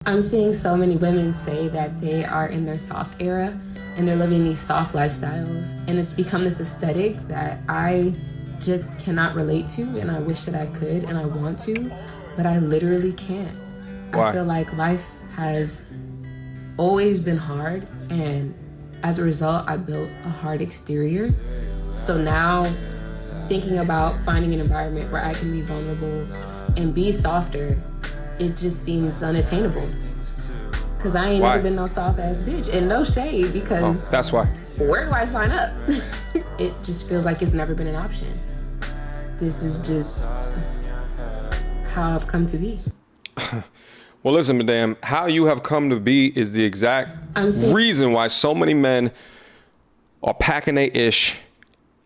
I'm seeing so many women say that they are in their soft era and they're living these soft lifestyles, and it's become this aesthetic that I just cannot relate to, and I wish that I could and I want to, but I literally can't. Why? I feel like life has always been hard, and as a result, I built a hard exterior. So now thinking about finding an environment where I can be vulnerable and be softer, it just seems unattainable. Cause I ain't never been no soft ass bitch, and no shade, because that's why. Where do I sign up? It just feels like it's never been an option. This is just how I've come to be. Well, listen, madam, how you have come to be is the exact reason why so many men are packing their ish,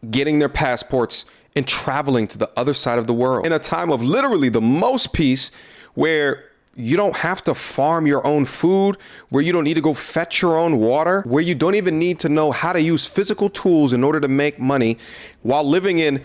getting their passports, and traveling to the other side of the world in a time of literally the most peace, where you don't have to farm your own food, where you don't need to go fetch your own water, where you don't even need to know how to use physical tools in order to make money, while living in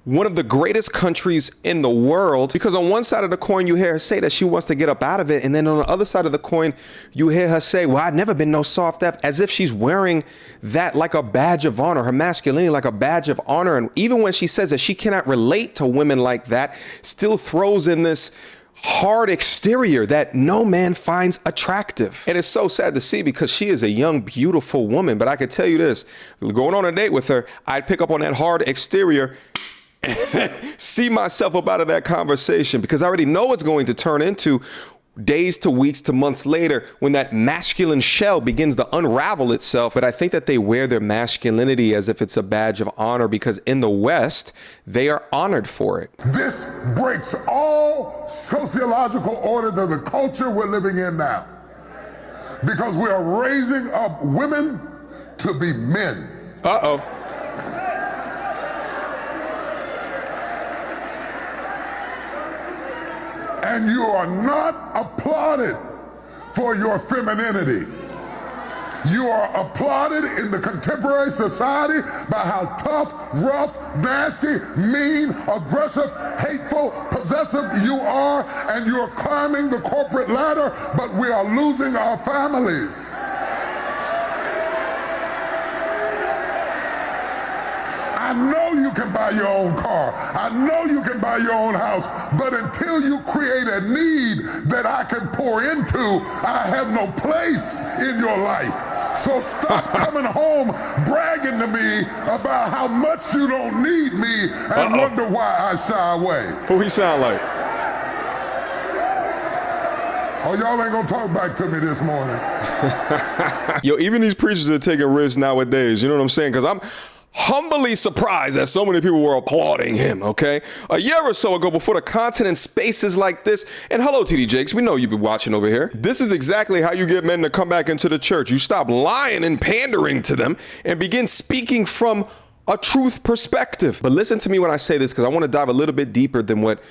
one of the greatest countries in the world. Because on one side of the coin, you hear her say that she wants to get up out of it. And then on the other side of the coin, you hear her say, well, I've never been no soft F, as if she's wearing that like a badge of honor, her masculinity like a badge of honor. And even when she says that she cannot relate to women like that, still throws in this hard exterior that no man finds attractive. And it's so sad to see, because she is a young, beautiful woman. But I could tell you this, going on a date with her, I'd pick up on that hard exterior, see myself up out of that conversation, because I already know it's going to turn into days to weeks to months later when that masculine shell begins to unravel itself. But I think that they wear their masculinity as if it's a badge of honor, because in the West, they are honored for it. This breaks all sociological orders of the culture we're living in now, because we are raising up women to be men. Uh-oh. And you are not applauded for your femininity. You are applauded in the contemporary society by how tough, rough, nasty, mean, aggressive, hateful, possessive you are, and you're climbing the corporate ladder, but we are losing our families. I know you can buy your own car. I know you can buy your own house. But until you create a need that I can pour into, I have no place in your life. So stop coming home bragging to me about how much you don't need me and wonder why I shy away. Who he sound like? Oh, y'all ain't gonna talk back to me this morning. Yo, even these preachers are taking risks nowadays. You know what I'm saying? Because I'm humbly surprised that so many people were applauding him, okay? A year or so ago, before the content in spaces like this, and hello, TD Jakes, we know you've been watching over here. This is exactly how you get men to come back into the church. You stop lying and pandering to them and begin speaking from a truth perspective. But listen to me when I say this, because I want to dive a little bit deeper than what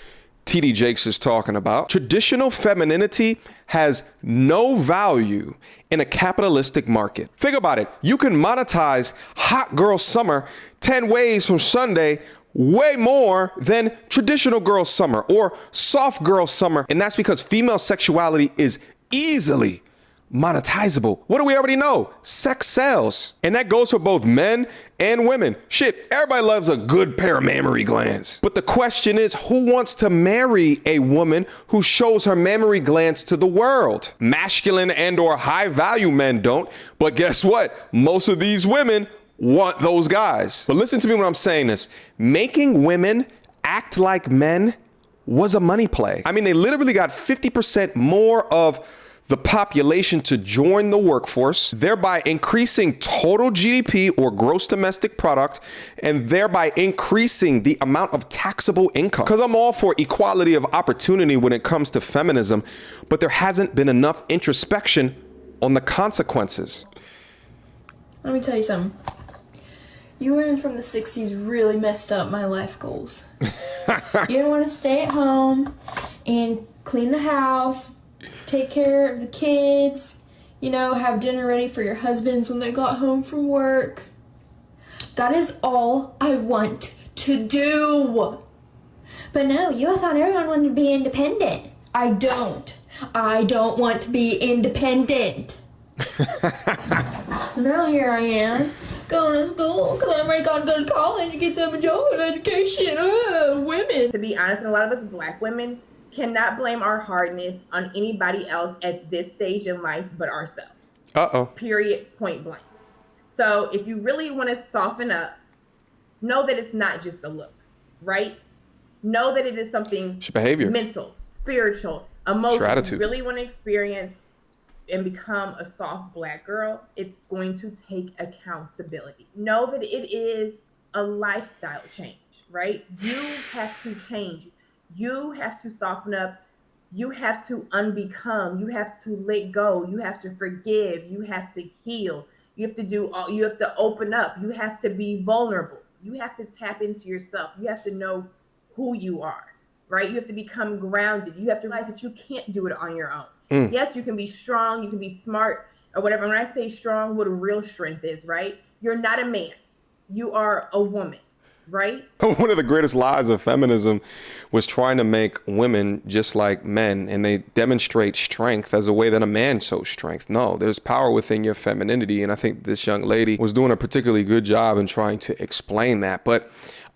TD Jakes is talking about. Traditional femininity has no value in a capitalistic market. Think about it. You can monetize hot girl summer 10 ways from Sunday way more than traditional girl summer or soft girl summer. And that's because female sexuality is easily monetizable. What do we already know? Sex sells. And that goes for both men and women. Shit, everybody loves a good pair of mammary glands. But the question is, who wants to marry a woman who shows her mammary glands to the world? Masculine and or high value men don't. But guess what? Most of these women want those guys. But listen to me when I'm saying this. Making women act like men was a money play. I mean, they literally got 50% more of the population to join the workforce, thereby increasing total GDP or gross domestic product, and thereby increasing the amount of taxable income. Because I'm all for equality of opportunity when it comes to feminism, but there hasn't been enough introspection on the consequences. Let me tell you something. You women from the 60s really messed up my life goals. You didn't want to stay at home and clean the house, take care of the kids, you know, have dinner ready for your husbands when they got home from work. That is all I want to do. But no, you thought everyone wanted to be independent. I don't. I don't want to be independent. So now here I am, going to school, because I'm ready to go to college and get them a job and education. Women. To be honest, and a lot of us black women cannot blame our hardness on anybody else at this stage in life but ourselves. Period, point blank. So if you really want to soften up, know that it's not just a look, right? Know that it is something behavior, mental, spiritual, emotional. Attitude. If you really want to experience and become a soft black girl, it's going to take accountability. Know that it is a lifestyle change, right? You have to change. You have to soften up. You have to unbecome. You have to let go. You have to forgive. You have to heal. You have to you have to open up. You have to be vulnerable. You have to tap into yourself. You have to know who you are, right? You have to become grounded. You have to realize that you can't do it on your own. Yes, you can be strong, you can be smart or whatever. When I say strong, what real strength is, right? You're not a man. You are a woman, right? One of the greatest lies of feminism was trying to make women just like men, and they demonstrate strength as a way that a man shows strength. No, there's power within your femininity, and I think this young lady was doing a particularly good job in trying to explain that. But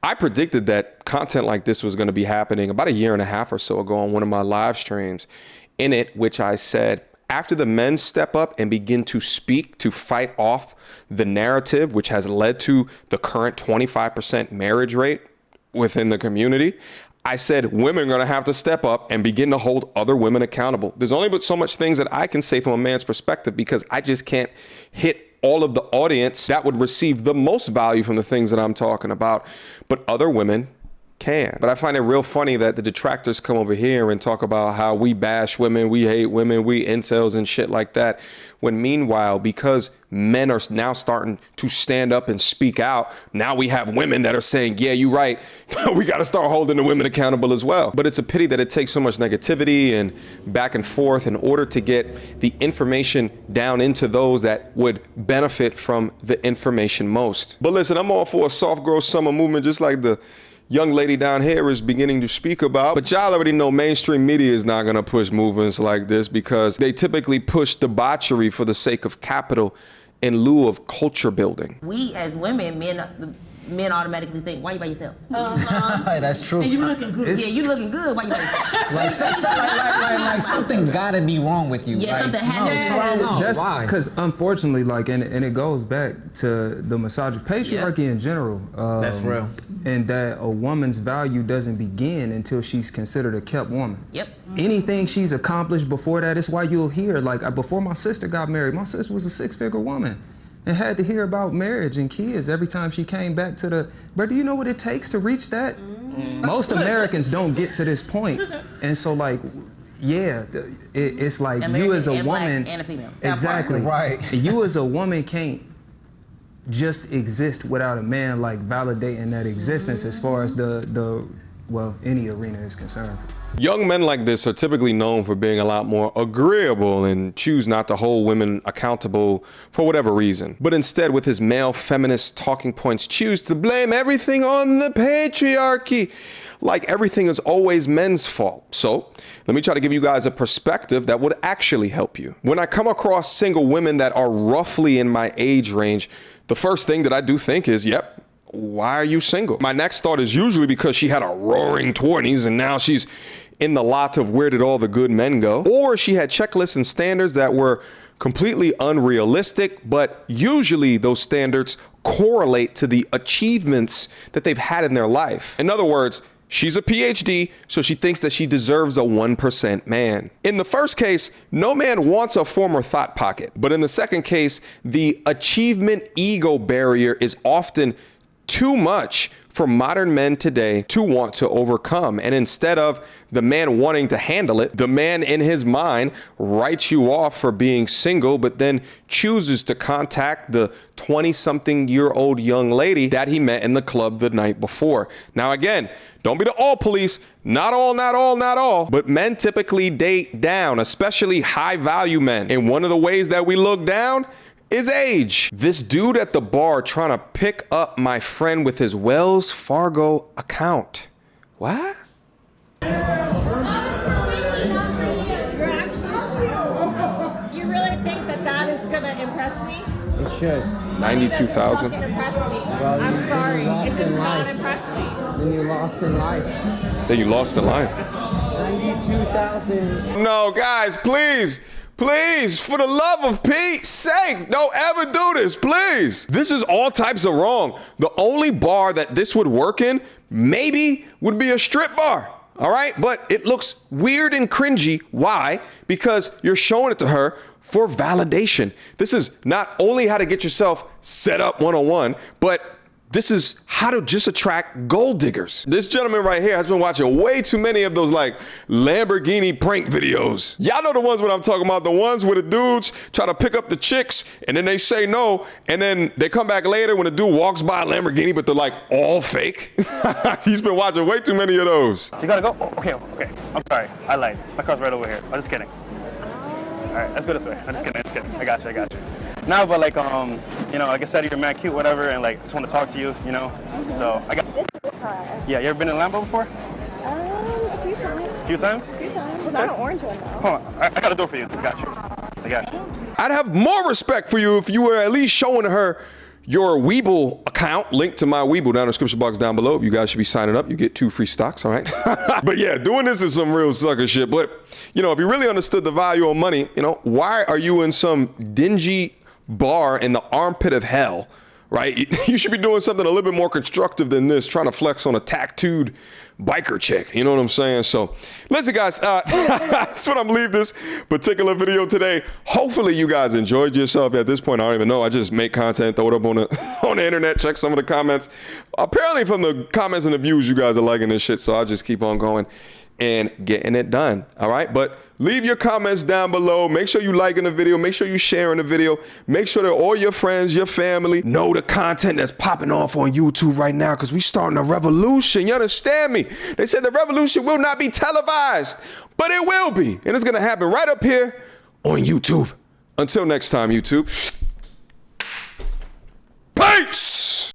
I predicted that content like this was going to be happening about a year and a half or so ago on one of my live streams. In it, which I said, after the men step up and begin to speak to fight off the narrative, which has led to the current 25% marriage rate within the community, I said women are going to have to step up and begin to hold other women accountable. There's only but so much things that I can say from a man's perspective because I just can't hit all of the audience that would receive the most value from the things that I'm talking about. But other women can. But I find it real funny that the detractors come over here and talk about how we bash women, we hate women, we incels and shit like that. When meanwhile, because men are now starting to stand up and speak out, now we have women that are saying, yeah, you're right. We got to start holding the women accountable as well. But it's a pity that it takes so much negativity and back and forth in order to get the information down into those that would benefit from the information most. But listen, I'm all for a soft girl summer movement, just like the young lady down here is beginning to speak about. But y'all already know mainstream media is not going to push movements like this because they typically push debauchery for the sake of capital in lieu of culture building. We as women, men automatically think, why you by yourself? That's true. And you looking good. Yeah, you looking good. Why you by yourself? like something gotta be wrong with you. Yeah, like, something has to be wrong with you. That's because unfortunately, and it goes back to the patriarchy in general. That's real. And that a woman's value doesn't begin until she's considered a kept woman. Yep. Anything she's accomplished before that is why you'll hear, before my sister got married, my sister was a 6-figure woman and had to hear about marriage and kids every time she came back to but do you know what it takes to reach that? Most Americans don't get to this point. And so it's like American, you as a and woman, black and a female. exactly, right. You as a woman can't just exist without a man validating that existence as far as any arena is concerned. Young men like this are typically known for being a lot more agreeable and choose not to hold women accountable for whatever reason. But instead, with his male feminist talking points, choose to blame everything on the patriarchy. Like everything is always men's fault. So let me try to give you guys a perspective that would actually help you. When I come across single women that are roughly in my age range, the first thing that I do think is, yep, why are you single? My next thought is usually because she had a roaring 20s and now she's in the lot of where did all the good men go? Or she had checklists and standards that were completely unrealistic, but usually those standards correlate to the achievements that they've had in their life. In other words, she's a PhD, so she thinks that she deserves a 1% man. In the first case, no man wants a former thought pocket. But in the second case, the achievement ego barrier is often too much for modern men today to want to overcome. And instead of the man wanting to handle it, the man in his mind writes you off for being single, but then chooses to contact the 20-something-year-old young lady that he met in the club the night before. Now, again, don't be the all police. Not all. But men typically date down, especially high-value men. And one of the ways that we look down is age. This dude at the bar trying to pick up my friend with his Wells Fargo account. What? You're actually You really think that is gonna impress me? It should. 92,000. It doesn't fucking impress me. Well, I'm then sorry. you lost It does in not life. impress me. Then you lost in life. Then you lost in life. 92,000. No, guys, please. Please, for the love of Pete's sake, don't ever do this, please. This is all types of wrong. The only bar that this would work in maybe would be a strip bar. All right, but it looks weird and cringy. Why? Because you're showing it to her for validation. This is not only how to get yourself set up 101, but this is how to just attract gold diggers. This gentleman right here has been watching way too many of those like Lamborghini prank videos. Y'all know the ones what I'm talking about, the ones where the dudes try to pick up the chicks and then they say no, and then they come back later when the dude walks by a Lamborghini, but they're like all fake. He's been watching way too many of those. You gotta go? Oh, okay. I'm sorry. I lied. My car's right over here. I'm just kidding. All right, let's go this way. I'm just kidding. I got you. No, but like, you know, like I said, you're mad cute, whatever, and like, just want to talk to you, you know. So I got. This is a car. Yeah, you ever been in Lambo before? A few times. A few times? A few times. Not an orange one though. Hold on. I got a door for you. I got you. I'd have more respect for you if you were at least showing her your Weeble account. Link to my Weeble down in the description box down below. You guys should be signing up. You get 2 free stocks, all right? But yeah, doing this is some real sucker shit. But, you know, if you really understood the value of money, you know, why are you in some dingy bar in the armpit of hell, right? You should be doing something a little bit more constructive than this, trying to flex on a tattooed biker chick. You know what I'm saying? So listen, guys, that's what I'm leaving this particular video today. Hopefully you guys enjoyed yourself. At this point, I don't even know. I just make content, throw it up on the internet, check some of the comments. Apparently from the comments and the views, you guys are liking this shit. So I'll just keep on going and getting it done. All right. But leave your comments down below. Make sure you liking the video. Make sure you sharing the video. Make sure that all your friends, your family know the content that's popping off on YouTube right now, because we starting a revolution. You understand me? They said the revolution will not be televised, but it will be. And it's going to happen right up here on YouTube. Until next time, YouTube. Peace!